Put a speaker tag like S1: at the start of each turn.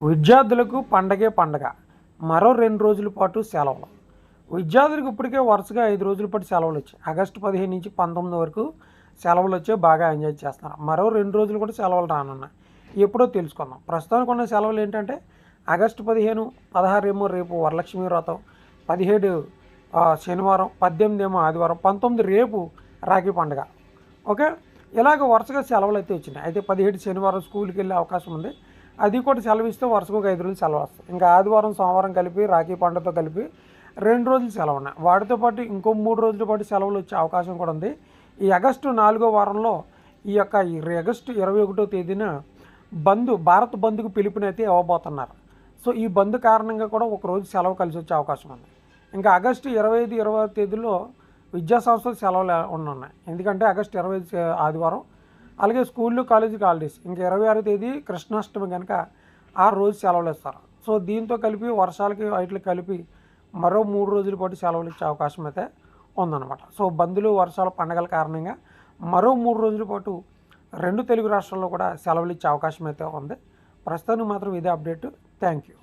S1: విద్యార్థులకు పండగే పండగ. మరో 2 రోజుల పాటు సెలవులు. విద్యార్థులకు ఇప్పటికే వరుసగా 5 రోజుల పాటు సెలవులు వచ్చాయి. ఆగస్టు 15 నుంచి 19 వరకు సెలవులు వచ్చాయి. బాగా ఎంజాయ్ చేస్తున్నారు. మరో 2 రోజులు కూడా సెలవులు రానున్నాయి. ఎప్పుడో తెలుసుకుందాం. ప్రస్తుతానికి ఉన్న సెలవులు ఏంటంటే ఆగస్టు 15, 16 ఏమో రేపు వరలక్ష్మి వ్రతం, 17 శనివారం, 18 ఏమో ఆదివారం, 19 రేపు రాఖీ పండుగ. ఓకే, ఇలాగ వరుసగా సెలవులు అయితే వచ్చినాయి. అయితే 17 శనివారం స్కూల్కి వెళ్ళే అవకాశం ఉంది. అది కూడా సెలవు ఇస్తే వరుసగా ఒక 5 రోజులు సెలవు వస్తుంది. ఇంకా ఆదివారం, సోమవారం కలిపి రాఖీ పండుగతో కలిపి 2 రోజులు సెలవు ఉన్నాయి. వాటితో పాటు ఇంకో 3 రోజుల పాటు సెలవులు వచ్చే అవకాశం కూడా ఉంది. ఈ ఆగస్టు 4వ వారంలో ఈ ఆగస్టు 21వ తేదీన భారత్ బంద్కు పిలుపునైతే ఇవ్వబోతున్నారు. సో ఈ బంద్ కారణంగా కూడా ఒక రోజు సెలవు కలిసి వచ్చే అవకాశం ఉంది. ఇంకా ఆగస్టు 25, 20 తేదీలో విద్యా సంస్థలు సెలవులు ఉన్నాయి. ఎందుకంటే ఆగస్టు 25 ఆదివారం, అలాగే స్కూళ్ళు, కాలేజీకి హాలిడేస్. ఇంకా 26వ తేదీ కృష్ణాష్టమి కనుక ఆ రోజు సెలవులు ఇస్తారు. సో దీంతో కలిపి వర్షాలకి వాటికి కలిపి మరో 3 రోజుల పాటు సెలవులు ఇచ్చే అవకాశం అయితే ఉందన్నమాట. సో బంధులు, వర్షాల పండగల కారణంగా మరో 3 రోజుల పాటు 2 తెలుగు రాష్ట్రాల్లో కూడా సెలవులు ఇచ్చే అవకాశం అయితే ఉంది. ప్రస్తుతానికి మాత్రం ఇదే అప్డేట్. Thank you.